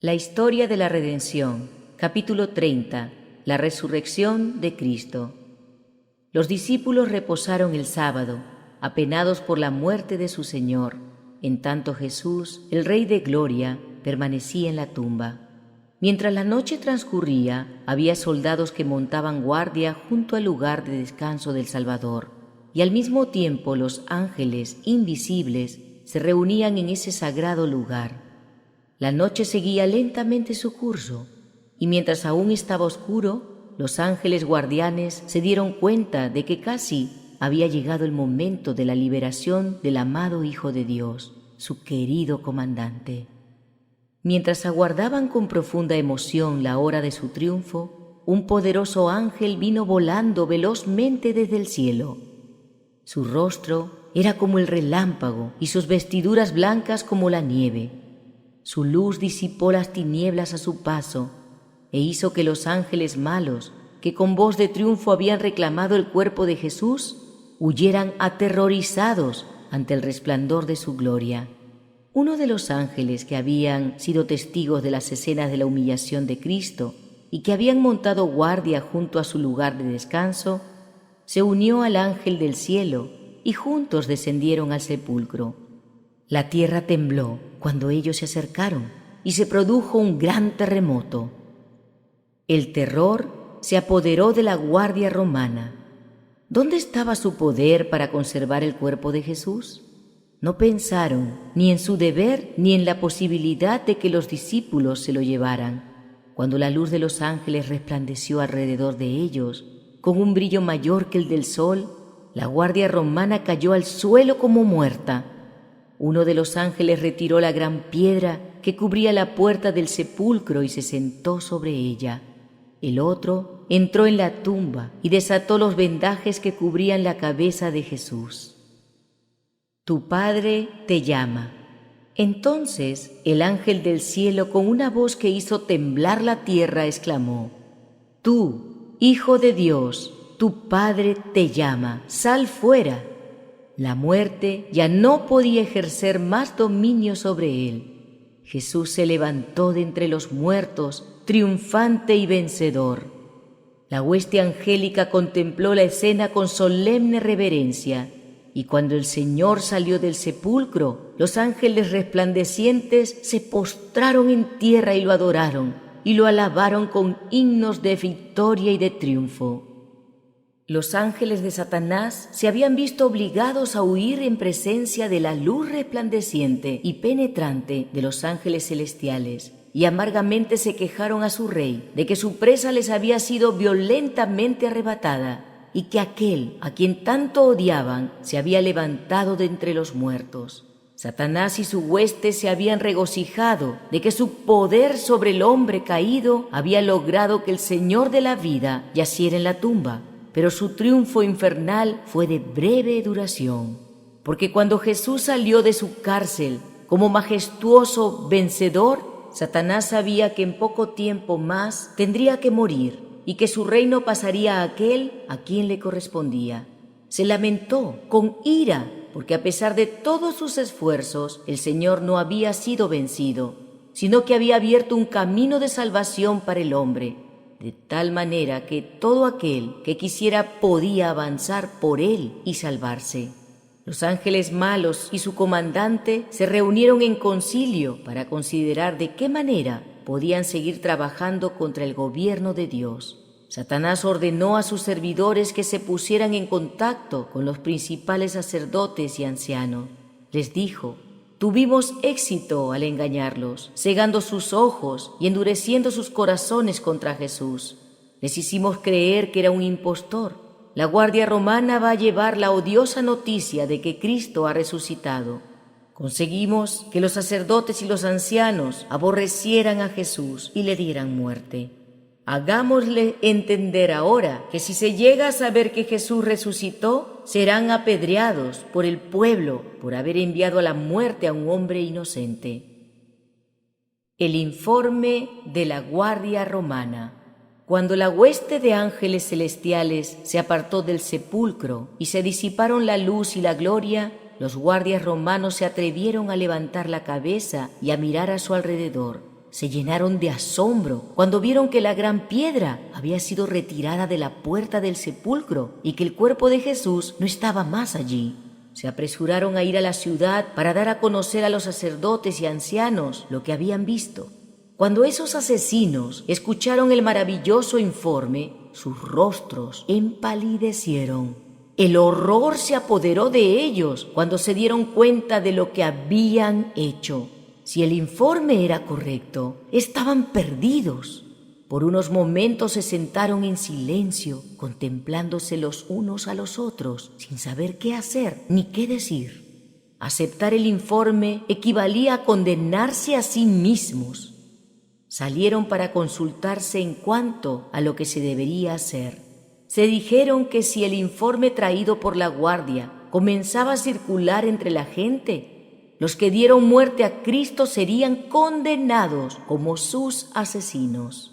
La historia de la redención, capítulo 30, la resurrección de Cristo. Los discípulos reposaron el sábado, apenados por la muerte de su Señor. En tanto Jesús, el Rey de Gloria, permanecía en la tumba. Mientras la noche transcurría, había soldados que montaban guardia junto al lugar de descanso del Salvador, y al mismo tiempo los ángeles invisibles se reunían en ese sagrado lugar. La noche seguía lentamente su curso, y mientras aún estaba oscuro, los ángeles guardianes se dieron cuenta de que casi había llegado el momento de la liberación del amado Hijo de Dios, su querido comandante. Mientras aguardaban con profunda emoción la hora de su triunfo, un poderoso ángel vino volando velozmente desde el cielo. Su rostro era como el relámpago y sus vestiduras blancas como la nieve. Su luz disipó las tinieblas a su paso e hizo que los ángeles malos, que con voz de triunfo habían reclamado el cuerpo de Jesús, huyeran aterrorizados ante el resplandor de su gloria. Uno de los ángeles que habían sido testigos de las escenas de la humillación de Cristo y que habían montado guardia junto a su lugar de descanso, se unió al ángel del cielo y juntos descendieron al sepulcro. La tierra tembló cuando ellos se acercaron y se produjo un gran terremoto. El terror se apoderó de la guardia romana. ¿Dónde estaba su poder para conservar el cuerpo de Jesús? No pensaron ni en su deber ni en la posibilidad de que los discípulos se lo llevaran. Cuando la luz de los ángeles resplandeció alrededor de ellos, con un brillo mayor que el del sol, la guardia romana cayó al suelo como muerta. Uno de los ángeles retiró la gran piedra que cubría la puerta del sepulcro y se sentó sobre ella. El otro entró en la tumba y desató los vendajes que cubrían la cabeza de Jesús. Tu Padre te llama. Entonces el ángel del cielo, con una voz que hizo temblar la tierra, exclamó: Tú, Hijo de Dios, tu Padre te llama, sal fuera. La muerte ya no podía ejercer más dominio sobre él. Jesús se levantó de entre los muertos, triunfante y vencedor. La hueste angélica contempló la escena con solemne reverencia, y cuando el Señor salió del sepulcro, los ángeles resplandecientes se postraron en tierra y lo adoraron, y lo alabaron con himnos de victoria y de triunfo. Los ángeles de Satanás se habían visto obligados a huir en presencia de la luz resplandeciente y penetrante de los ángeles celestiales, y amargamente se quejaron a su rey de que su presa les había sido violentamente arrebatada, y que aquel a quien tanto odiaban se había levantado de entre los muertos. Satanás y su hueste se habían regocijado de que su poder sobre el hombre caído había logrado que el Señor de la vida yaciera en la tumba. Pero su triunfo infernal fue de breve duración, porque cuando Jesús salió de su cárcel como majestuoso vencedor, Satanás sabía que en poco tiempo más tendría que morir y que su reino pasaría a aquel a quien le correspondía. Se lamentó con ira, porque a pesar de todos sus esfuerzos, el Señor no había sido vencido, sino que había abierto un camino de salvación para el hombre, de tal manera que todo aquel que quisiera podía avanzar por él y salvarse. Los ángeles malos y su comandante se reunieron en concilio para considerar de qué manera podían seguir trabajando contra el gobierno de Dios. Satanás ordenó a sus servidores que se pusieran en contacto con los principales sacerdotes y ancianos. Les dijo: Tuvimos éxito al engañarlos, cegando sus ojos y endureciendo sus corazones contra Jesús. Les hicimos creer que era un impostor. La guardia romana va a llevar la odiosa noticia de que Cristo ha resucitado. Conseguimos que los sacerdotes y los ancianos aborrecieran a Jesús y le dieran muerte. Hagámosle entender ahora que si se llega a saber que Jesús resucitó, serán apedreados por el pueblo por haber enviado a la muerte a un hombre inocente. El informe de la guardia romana. Cuando la hueste de ángeles celestiales se apartó del sepulcro y se disiparon la luz y la gloria, los guardias romanos se atrevieron a levantar la cabeza y a mirar a su alrededor. se llenaron de asombro cuando vieron que la gran piedra había sido retirada de la puerta del sepulcro y que el cuerpo de Jesús no estaba más allí. Se apresuraron a ir a la ciudad para dar a conocer a los sacerdotes y ancianos lo que habían visto. Cuando esos asesinos escucharon el maravilloso informe, sus rostros empalidecieron. El horror se apoderó de ellos cuando se dieron cuenta de lo que habían hecho. Si el informe era correcto, estaban perdidos. Por unos momentos se sentaron en silencio, contemplándose los unos a los otros, sin saber qué hacer ni qué decir. Aceptar el informe equivalía a condenarse a sí mismos. Salieron para consultarse en cuanto a lo que se debería hacer. Se dijeron que si el informe traído por la guardia comenzaba a circular entre la gente, los que dieron muerte a Cristo serían condenados como sus asesinos.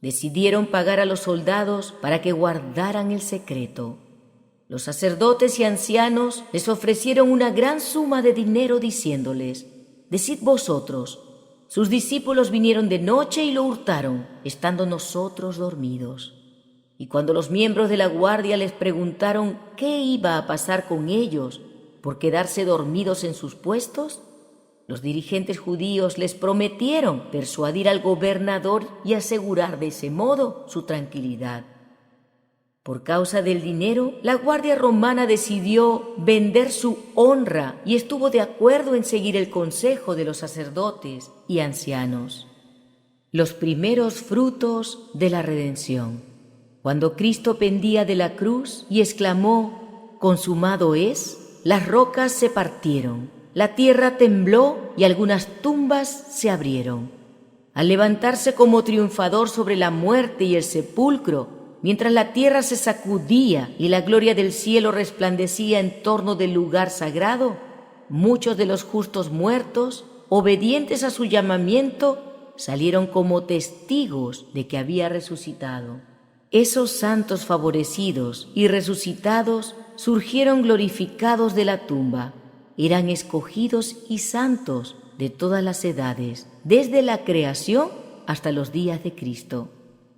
Decidieron pagar a los soldados para que guardaran el secreto. Los sacerdotes y ancianos les ofrecieron una gran suma de dinero diciéndoles: «Decid vosotros, sus discípulos vinieron de noche y lo hurtaron, estando nosotros dormidos». Y cuando los miembros de la guardia les preguntaron qué iba a pasar con ellos por quedarse dormidos en sus puestos, los dirigentes judíos les prometieron persuadir al gobernador y asegurar de ese modo su tranquilidad. Por causa del dinero, la guardia romana decidió vender su honra y estuvo de acuerdo en seguir el consejo de los sacerdotes y ancianos. Los primeros frutos de la redención. Cuando Cristo pendía de la cruz y exclamó: «Consumado es», las rocas se partieron, la tierra tembló y algunas tumbas se abrieron. Al levantarse como triunfador sobre la muerte y el sepulcro, mientras la tierra se sacudía y la gloria del cielo resplandecía en torno del lugar sagrado, muchos de los justos muertos, obedientes a su llamamiento, salieron como testigos de que había resucitado. Esos santos favorecidos y resucitados surgieron glorificados de la tumba. Eran escogidos y santos de todas las edades, desde la creación hasta los días de Cristo.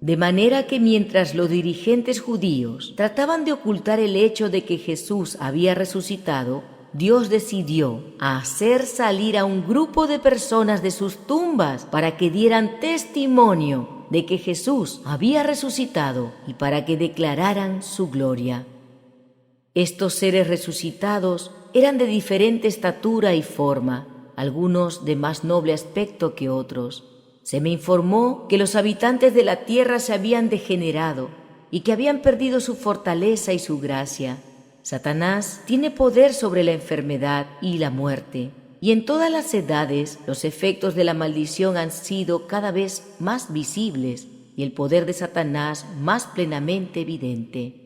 De manera que mientras los dirigentes judíos trataban de ocultar el hecho de que Jesús había resucitado, Dios decidió hacer salir a un grupo de personas de sus tumbas para que dieran testimonio de que Jesús había resucitado y para que declararan su gloria. Estos seres resucitados eran de diferente estatura y forma, algunos de más noble aspecto que otros. Se me informó que los habitantes de la tierra se habían degenerado y que habían perdido su fortaleza y su gracia. Satanás tiene poder sobre la enfermedad y la muerte, y en todas las edades los efectos de la maldición han sido cada vez más visibles y el poder de Satanás más plenamente evidente.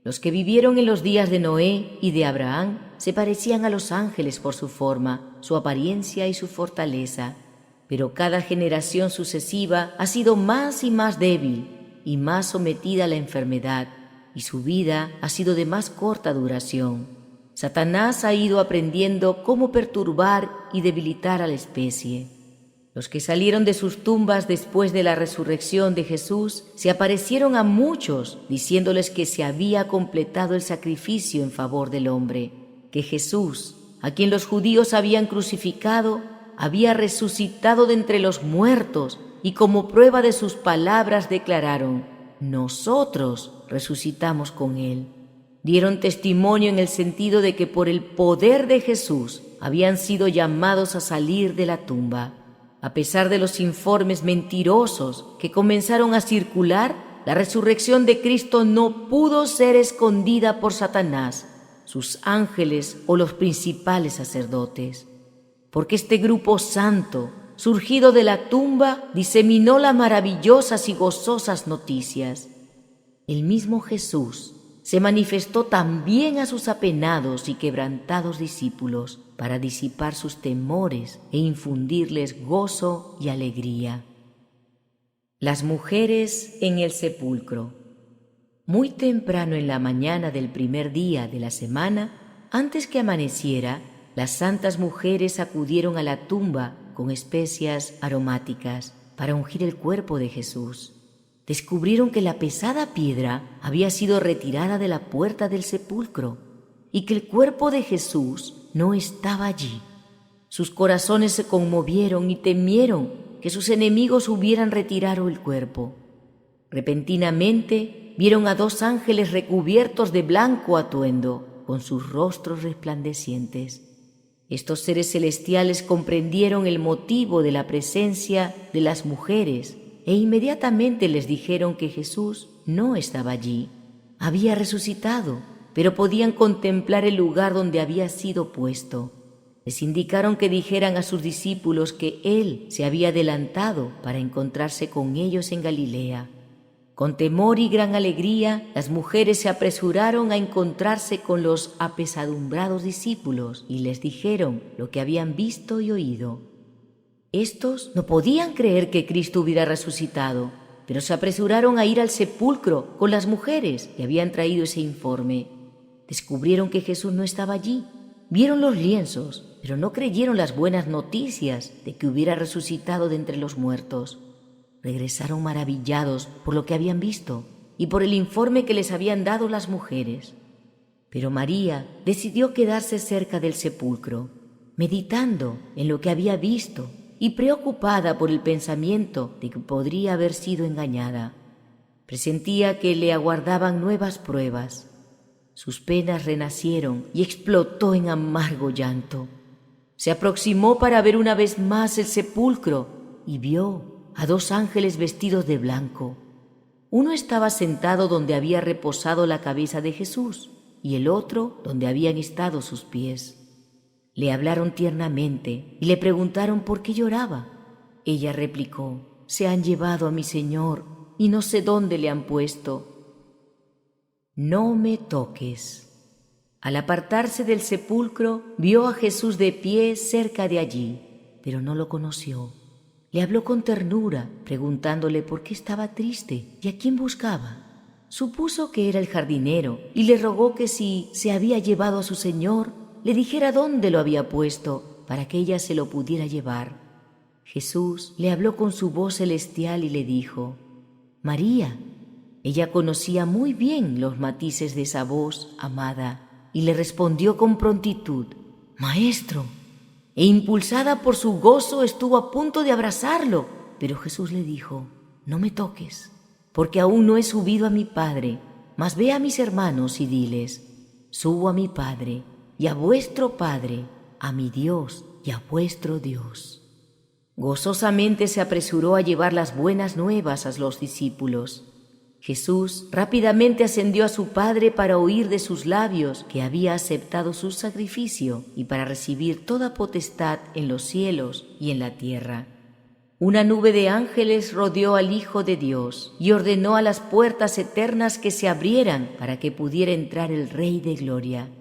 Los que vivieron en los días de Noé y de Abraham se parecían a los ángeles por su forma, su apariencia y su fortaleza, pero cada generación sucesiva ha sido más y más débil y más sometida a la enfermedad, y su vida ha sido de más corta duración. Satanás ha ido aprendiendo cómo perturbar y debilitar a la especie. Los que salieron de sus tumbas después de la resurrección de Jesús se aparecieron a muchos, diciéndoles que se había completado el sacrificio en favor del hombre, que Jesús, a quien los judíos habían crucificado, había resucitado de entre los muertos, y como prueba de sus palabras declararon: «Nosotros resucitamos con él». Dieron testimonio en el sentido de que por el poder de Jesús habían sido llamados a salir de la tumba. A pesar de los informes mentirosos que comenzaron a circular, la resurrección de Cristo no pudo ser escondida por Satanás, sus ángeles o los principales sacerdotes, porque este grupo santo, surgido de la tumba, diseminó las maravillosas y gozosas noticias. El mismo Jesús se manifestó también a sus apenados y quebrantados discípulos para disipar sus temores e infundirles gozo y alegría. Las mujeres en el sepulcro. Muy temprano en la mañana del primer día de la semana, antes que amaneciera, las santas mujeres acudieron a la tumba con especias aromáticas para ungir el cuerpo de Jesús. Descubrieron que la pesada piedra había sido retirada de la puerta del sepulcro y que el cuerpo de Jesús no estaba allí. Sus corazones se conmovieron y temieron que sus enemigos hubieran retirado el cuerpo. Repentinamente vieron a 2 ángeles recubiertos de blanco atuendo, con sus rostros resplandecientes. Estos seres celestiales comprendieron el motivo de la presencia de las mujeres e inmediatamente les dijeron que Jesús no estaba allí. Había resucitado, pero podían contemplar el lugar donde había sido puesto. Les indicaron que dijeran a sus discípulos que Él se había adelantado para encontrarse con ellos en Galilea. Con temor y gran alegría, las mujeres se apresuraron a encontrarse con los apesadumbrados discípulos y les dijeron lo que habían visto y oído. Estos no podían creer que Cristo hubiera resucitado, pero se apresuraron a ir al sepulcro con las mujeres que habían traído ese informe. Descubrieron que Jesús no estaba allí. Vieron los lienzos, pero no creyeron las buenas noticias de que hubiera resucitado de entre los muertos. Regresaron maravillados por lo que habían visto y por el informe que les habían dado las mujeres. Pero María decidió quedarse cerca del sepulcro, meditando en lo que había visto y preocupada por el pensamiento de que podría haber sido engañada. Presentía que le aguardaban nuevas pruebas. Sus penas renacieron y explotó en amargo llanto. Se aproximó para ver una vez más el sepulcro y vio a 2 ángeles vestidos de blanco. Uno estaba sentado donde había reposado la cabeza de Jesús y el otro donde habían estado sus pies. Le hablaron tiernamente y le preguntaron por qué lloraba. Ella replicó: «Se han llevado a mi Señor y no sé dónde le han puesto». «No me toques». Al apartarse del sepulcro, vio a Jesús de pie cerca de allí, pero no lo conoció. Le habló con ternura, preguntándole por qué estaba triste y a quién buscaba. Supuso que era el jardinero y le rogó que si se había llevado a su Señor, le dijera dónde lo había puesto para que ella se lo pudiera llevar. Jesús le habló con su voz celestial y le dijo: «María». Ella conocía muy bien los matices de esa voz amada y le respondió con prontitud: «Maestro». E impulsada por su gozo estuvo a punto de abrazarlo, pero Jesús le dijo: «No me toques, porque aún no he subido a mi Padre, mas ve a mis hermanos y diles: subo a mi Padre y a vuestro Padre, a mi Dios y a vuestro Dios». Gozosamente se apresuró a llevar las buenas nuevas a los discípulos. Jesús rápidamente ascendió a su Padre para oír de sus labios que había aceptado su sacrificio y para recibir toda potestad en los cielos y en la tierra. Una nube de ángeles rodeó al Hijo de Dios y ordenó a las puertas eternas que se abrieran para que pudiera entrar el Rey de Gloria.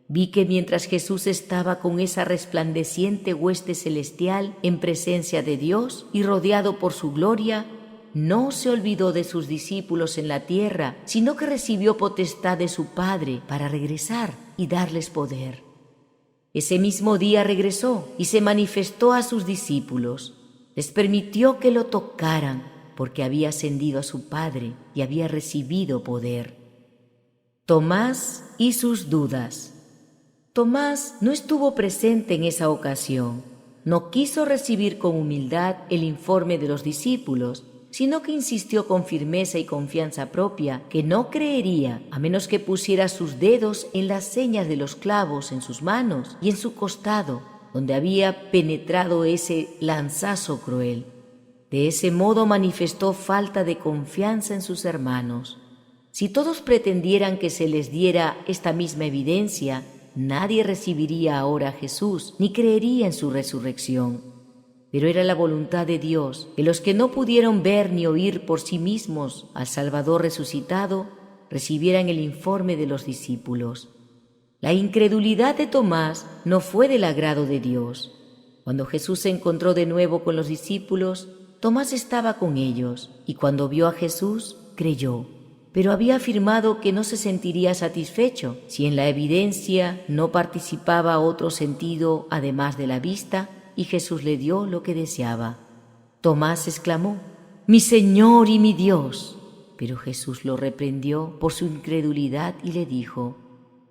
Vi que mientras Jesús estaba con esa resplandeciente hueste celestial en presencia de Dios y rodeado por su gloria, no se olvidó de sus discípulos en la tierra, sino que recibió potestad de su Padre para regresar y darles poder. Ese mismo día regresó y se manifestó a sus discípulos. Les permitió que lo tocaran, porque había ascendido a su Padre y había recibido poder. Tomás y sus dudas. Tomás no estuvo presente en esa ocasión. No quiso recibir con humildad el informe de los discípulos, sino que insistió con firmeza y confianza propia que no creería a menos que pusiera sus dedos en las señas de los clavos en sus manos y en su costado, donde había penetrado ese lanzazo cruel. De ese modo manifestó falta de confianza en sus hermanos. Si todos pretendieran que se les diera esta misma evidencia, nadie recibiría ahora a Jesús ni creería en su resurrección. Pero era la voluntad de Dios que los que no pudieron ver ni oír por sí mismos al Salvador resucitado recibieran el informe de los discípulos. La incredulidad de Tomás no fue del agrado de Dios. Cuando Jesús se encontró de nuevo con los discípulos, Tomás estaba con ellos y cuando vio a Jesús creyó, pero había afirmado que no se sentiría satisfecho si en la evidencia no participaba otro sentido además de la vista, y Jesús le dio lo que deseaba. Tomás exclamó: «¡Mi Señor y mi Dios!». Pero Jesús lo reprendió por su incredulidad y le dijo: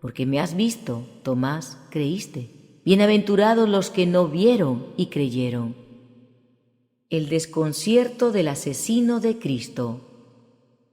«Porque me has visto, Tomás, creíste. Bienaventurados los que no vieron y creyeron». El desconcierto del asesino de Cristo.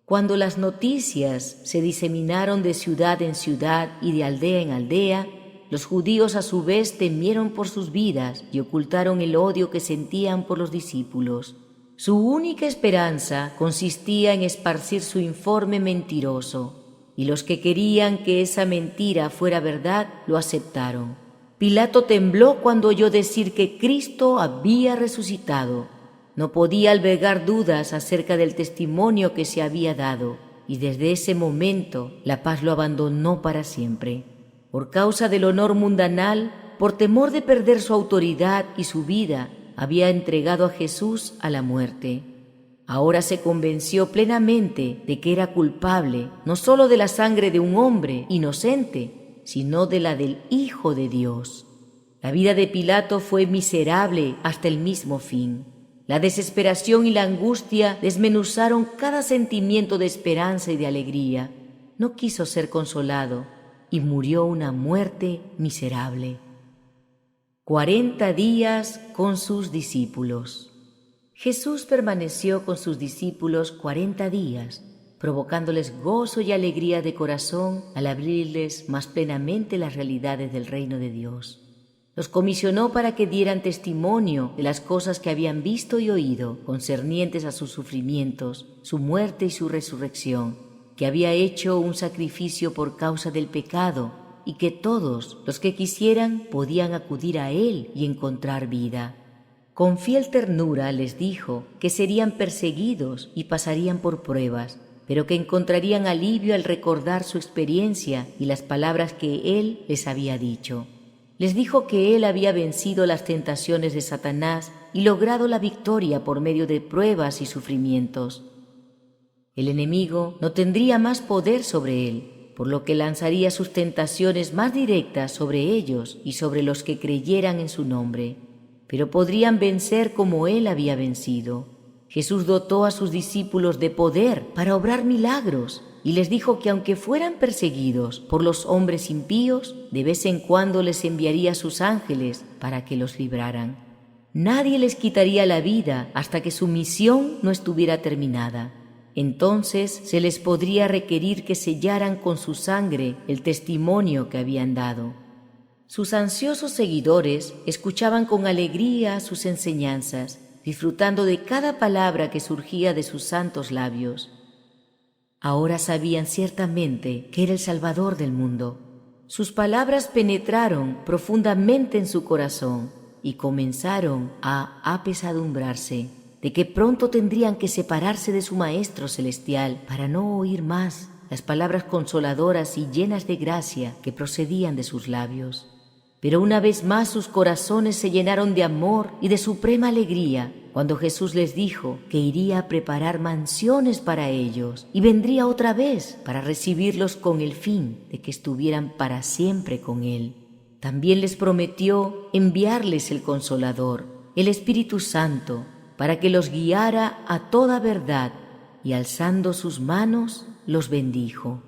Cuando las noticias se diseminaron de ciudad en ciudad y de aldea en aldea, los judíos a su vez temieron por sus vidas y ocultaron el odio que sentían por los discípulos. Su única esperanza consistía en esparcir su informe mentiroso, y los que querían que esa mentira fuera verdad lo aceptaron. Pilato tembló cuando oyó decir que Cristo había resucitado. No podía albergar dudas acerca del testimonio que se había dado, y desde ese momento la paz lo abandonó para siempre. Por causa del honor mundanal, por temor de perder su autoridad y su vida, había entregado a Jesús a la muerte. Ahora se convenció plenamente de que era culpable no solo de la sangre de un hombre inocente, sino de la del Hijo de Dios. La vida de Pilato fue miserable hasta el mismo fin. La desesperación y la angustia desmenuzaron cada sentimiento de esperanza y de alegría. No quiso ser consolado y murió una muerte miserable. 40 días con sus discípulos. Jesús permaneció con sus discípulos 40 días, provocándoles gozo y alegría de corazón al abrirles más plenamente las realidades del reino de Dios. Los comisionó para que dieran testimonio de las cosas que habían visto y oído concernientes a sus sufrimientos, su muerte y su resurrección, que había hecho un sacrificio por causa del pecado y que todos los que quisieran podían acudir a él y encontrar vida. Con fiel ternura les dijo que serían perseguidos y pasarían por pruebas, pero que encontrarían alivio al recordar su experiencia y las palabras que él les había dicho. Les dijo que él había vencido las tentaciones de Satanás y logrado la victoria por medio de pruebas y sufrimientos. El enemigo no tendría más poder sobre él, por lo que lanzaría sus tentaciones más directas sobre ellos y sobre los que creyeran en su nombre. Pero podrían vencer como él había vencido. Jesús dotó a sus discípulos de poder para obrar milagros y les dijo que aunque fueran perseguidos por los hombres impíos, de vez en cuando les enviaría sus ángeles para que los libraran. Nadie les quitaría la vida hasta que su misión no estuviera terminada. Entonces se les podría requerir que sellaran con su sangre el testimonio que habían dado. Sus ansiosos seguidores escuchaban con alegría sus enseñanzas, disfrutando de cada palabra que surgía de sus santos labios. Ahora sabían ciertamente que era el Salvador del mundo. Sus palabras penetraron profundamente en su corazón y comenzaron a apesadumbrarse de que pronto tendrían que separarse de su Maestro Celestial para no oír más las palabras consoladoras y llenas de gracia que procedían de sus labios. Pero una vez más sus corazones se llenaron de amor y de suprema alegría cuando Jesús les dijo que iría a preparar mansiones para ellos y vendría otra vez para recibirlos con el fin de que estuvieran para siempre con Él. También les prometió enviarles el Consolador, el Espíritu Santo, para que los guiara a toda verdad, y alzando sus manos los bendijo.